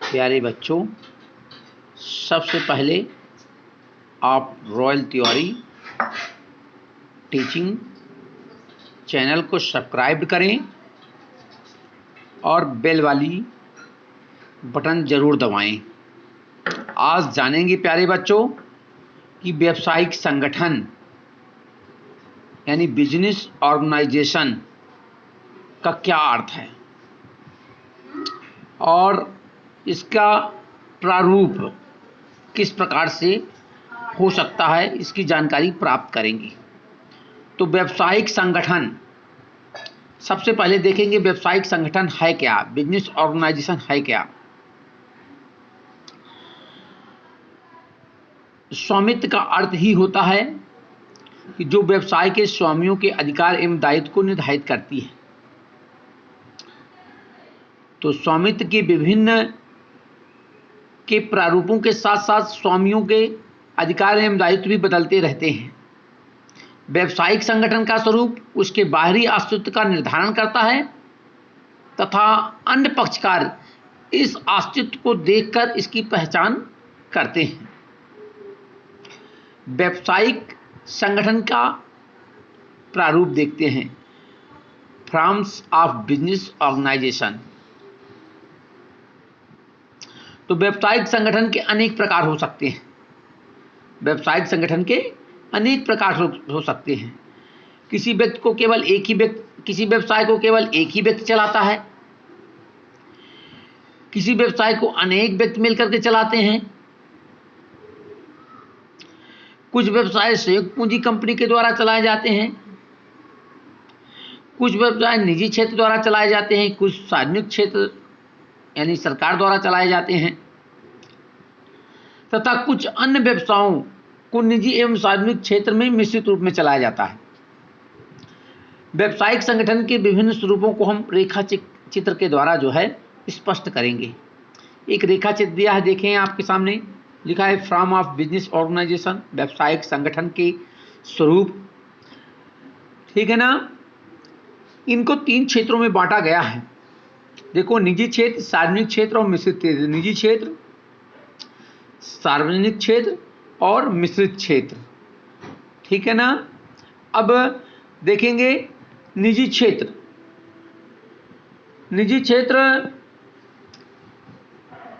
प्यारे बच्चों, सबसे पहले आप रॉयल तिवारी टीचिंग चैनल को सब्सक्राइब करें और बेल वाली बटन ज़रूर दबाएं। आज जानेंगे प्यारे बच्चों कि व्यावसायिक संगठन यानी बिजनेस ऑर्गेनाइजेशन का क्या अर्थ है और इसका प्रारूप किस प्रकार से हो सकता है, इसकी जानकारी प्राप्त करेंगे। तो व्यावसायिक संगठन, सबसे पहले देखेंगे व्यावसायिक संगठन है क्या, बिजनेस ऑर्गेनाइजेशन है क्या। स्वामित्व का अर्थ ही होता है कि जो व्यवसाय के स्वामियों के अधिकार एवं दायित्व को निर्धारित करती है। तो स्वामित्व के विभिन्न के प्रारूपों के साथ साथ स्वामियों के अधिकार एवं दायित्व भी बदलते रहते हैं। व्यावसायिक संगठन का स्वरूप उसके बाहरी अस्तित्व का निर्धारण करता है तथा अन्य पक्षकार इस अस्तित्व को देखकर इसकी पहचान करते हैं। व्यावसायिक संगठन का प्रारूप देखते हैं। Forms of business organisation. तो व्यावसायिक संगठन के अनेक प्रकार हो सकते हैं। व्यावसायिक संगठन के अनेक प्रकार हो सकते हैं। किसी व्यक्ति को केवल एक ही व्यक्ति, किसी व्यवसाय को केवल एक ही व्यक्ति चलाता है। किसी व्यवसाय को अनेक व्यक्ति मिलकर के चलाते हैं। कुछ व्यवसाय संयुक्त पूंजी कंपनी के द्वारा चलाए जाते हैं। कुछ व्यवसाय निजी क्षेत्र द्वारा चलाए जाते हैं। कुछ सार्वजनिक क्षेत्र यानी सरकार द्वारा चलाए जाते हैं तथा कुछ अन्य व्यवसायों को निजी एवं सार्वजनिक क्षेत्र में मिश्रित रूप में चलाया जाता है। व्यावसायिक संगठन के विभिन्न स्वरूपों को हम रेखा चित्र के द्वारा जो है स्पष्ट करेंगे। एक रेखा चित्र दिया है, देखें आपके सामने लिखा है फॉर्म ऑफ बिजनेस ऑर्गेनाइजेशन, व्यावसायिक संगठन के स्वरूप। ठीक है ना। इनको 3 क्षेत्रों में बांटा गया है। देखो, निजी क्षेत्र, सार्वजनिक क्षेत्र और मिश्रित क्षेत्र। निजी क्षेत्र, सार्वजनिक क्षेत्र और मिश्रित क्षेत्र। ठीक है ना। अब देखेंगे निजी क्षेत्र। निजी क्षेत्र,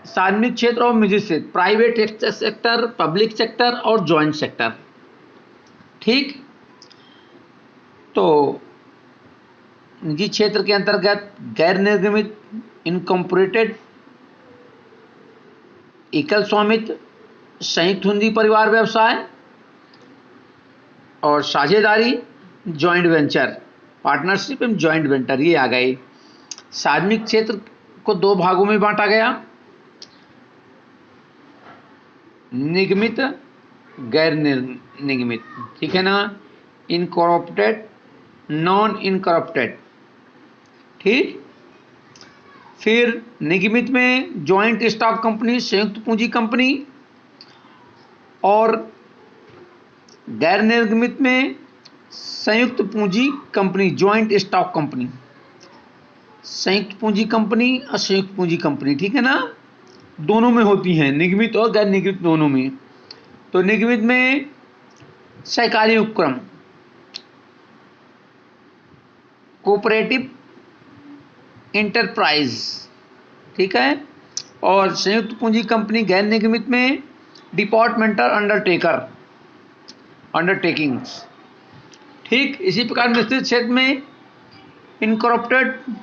सार्वजनिक क्षेत्र और मिश्रित क्षेत्र, प्राइवेट सेक्टर, पब्लिक सेक्टर और जॉइंट सेक्टर। ठीक। तो निजी क्षेत्र के अंतर्गत गैर निर्गमित, इनकॉर्पोरेटेड, एकल स्वामित्व, संयुक्त पूंजी परिवार व्यवसाय और साझेदारी, जॉइंट वेंचर, पार्टनरशिप एवं जॉइंट वेंचर, ये आ गए। सार्वजनिक क्षेत्र को 2 भागों में बांटा गया, निगमित, गैर निगमित। ठीक है ना। Incorporated, non incorporated. ठीक। फिर निगमित में जॉइंट स्टॉक कंपनी, संयुक्त पूंजी कंपनी, और गैर निर्गमित में संयुक्त पूंजी कंपनी, जॉइंट स्टॉक कंपनी, संयुक्त पूंजी कंपनी और संयुक्त पूंजी कंपनी। ठीक है ना। दोनों में होती हैं, निगमित और गैर निगमित दोनों में। तो निगमित में सहकारी उपक्रम, कोऑपरेटिव एंटरप्राइज। ठीक है। और संयुक्त पूंजी कंपनी गैर निगमित में डिपार्टमेंटल अंडरटेकिंग्स। ठीक। इसी प्रकार मिश्रित क्षेत्र में इनकॉर्पोरेटेड।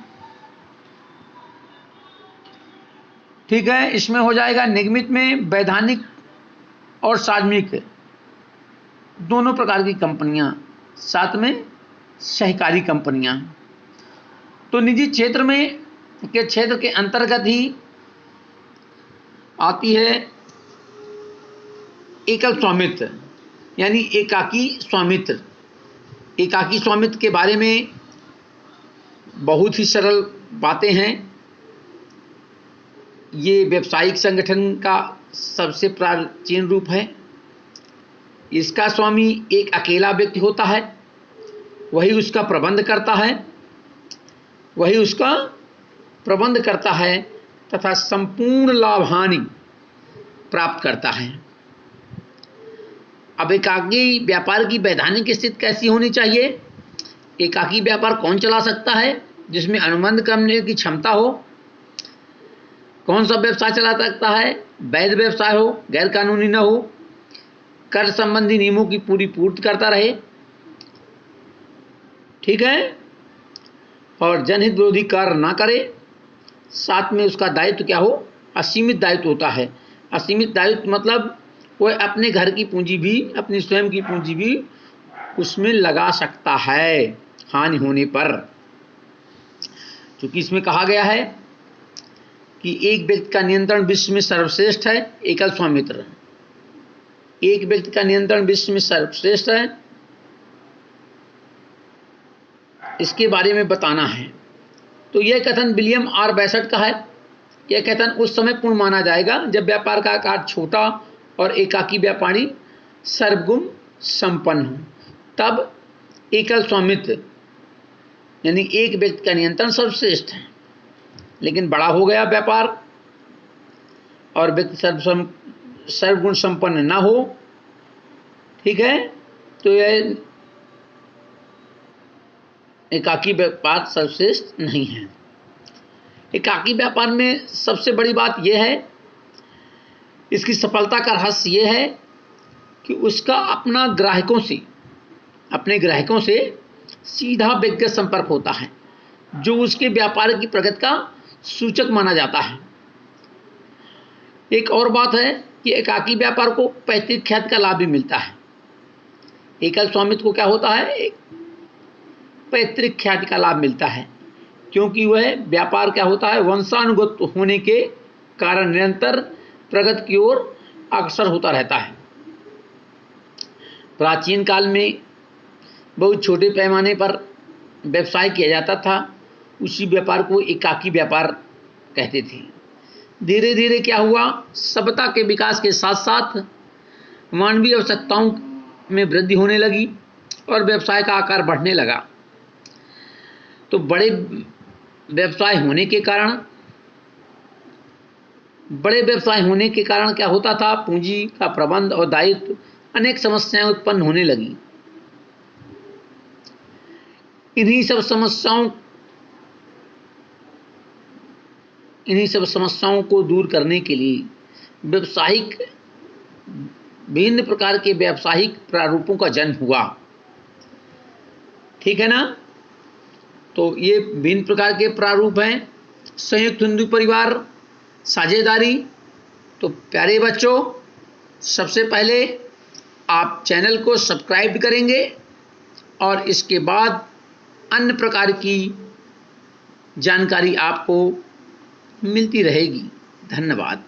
ठीक है। इसमें हो जाएगा निगमित में वैधानिक और सार्वजनिक दोनों प्रकार की कंपनियां, साथ में सहकारी कंपनियां। तो निजी क्षेत्र में के क्षेत्र के अंतर्गत ही आती है एकल स्वामित्व यानी एकाकी स्वामित्व। एकाकी स्वामित्व के बारे में बहुत ही सरल बातें हैं। ये व्यावसायिक संगठन का सबसे प्राचीन रूप है। इसका स्वामी एक अकेला व्यक्ति होता है, वही उसका प्रबंध करता है तथा संपूर्ण लाभ हानि प्राप्त करता है। अब एकाकी व्यापार की वैधानिक स्थिति कैसी होनी चाहिए? एकाकी व्यापार कौन चला सकता है? जिसमें अनुबंध करने की क्षमता हो। कौन सा व्यवसाय चला सकता है? वैध व्यवसाय हो, गैर कानूनी न हो, कर संबंधी नियमों की पूरी पूर्ति करता रहे, ठीक है, और जनहित विरोधी कार्य ना करे। साथ में उसका दायित्व क्या हो? असीमित दायित्व होता है। असीमित दायित्व मतलब वो अपने घर की पूंजी भी, अपनी स्वयं की पूंजी भी उसमें लगा सकता है हानि होने पर। क्योंकि इसमें कहा गया है कि एक व्यक्ति का नियंत्रण विश्व में सर्वश्रेष्ठ है, एकल स्वामित्व। एक व्यक्ति का नियंत्रण विश्व में सर्वश्रेष्ठ है, इसके बारे में बताना है। तो यह कथन विलियम आर बैसट का है। यह कथन उस समय पूर्ण माना जाएगा जब व्यापार का आकार छोटा और एकाकी व्यापारी सर्वगुण संपन्न हो। तब एकल स्वामित्व यानी एक व्यक्ति का नियंत्रण सर्वश्रेष्ठ है। लेकिन बड़ा हो गया व्यापार और व्यक्ति सर्वगुण संपन्न ना हो, ठीक है, तो यह एकाकी व्यापार सर्वश्रेष्ठ नहीं है। एकाकी व्यापार में सबसे बड़ी बात यह है, इसकी सफलता का रहस्य यह है कि उसका अपने ग्राहकों से सीधा व्यक्तिगत संपर्क होता है, जो उसके व्यापार की प्रगति का सूचक माना जाता है। एक और बात है कि एकाकी व्यापार को पैतृक ख्याति का लाभ भी मिलता है। एकल स्वामित्व को क्या होता है? एक पैतृक ख्याति का लाभ मिलता है, क्योंकि वह व्यापार क्या होता है? वंशानुगत होने के कारण निरंतर प्रगति की ओर अग्रसर होता रहता है। प्राचीन काल में बहुत छोटे पैमाने पर व्यवसाय किया जाता था, उसी व्यापार को एकाकी व्यापार कहते थे। धीरे धीरे क्या हुआ? सभ्यता के विकास के साथ साथ मानवीय आवश्यकताओं में वृद्धि होने लगी और व्यवसाय का आकार बढ़ने लगा। तो बड़े व्यवसाय होने के कारण क्या होता था? पूंजी का प्रबंध और दायित्व अनेक समस्याएं उत्पन्न होने लगी। इन्हीं सब समस्याओं को दूर करने के लिए विभिन्न प्रकार के व्यावसायिक प्रारूपों का जन्म हुआ, ठीक है ना। तो ये विभिन्न प्रकार के प्रारूप हैं। संयुक्त हिंदू परिवार, साझेदारी। तो प्यारे बच्चों, सबसे पहले आप चैनल को सब्सक्राइब करेंगे और इसके बाद अन्य प्रकार की जानकारी आपको मिलती रहेगी। धन्यवाद।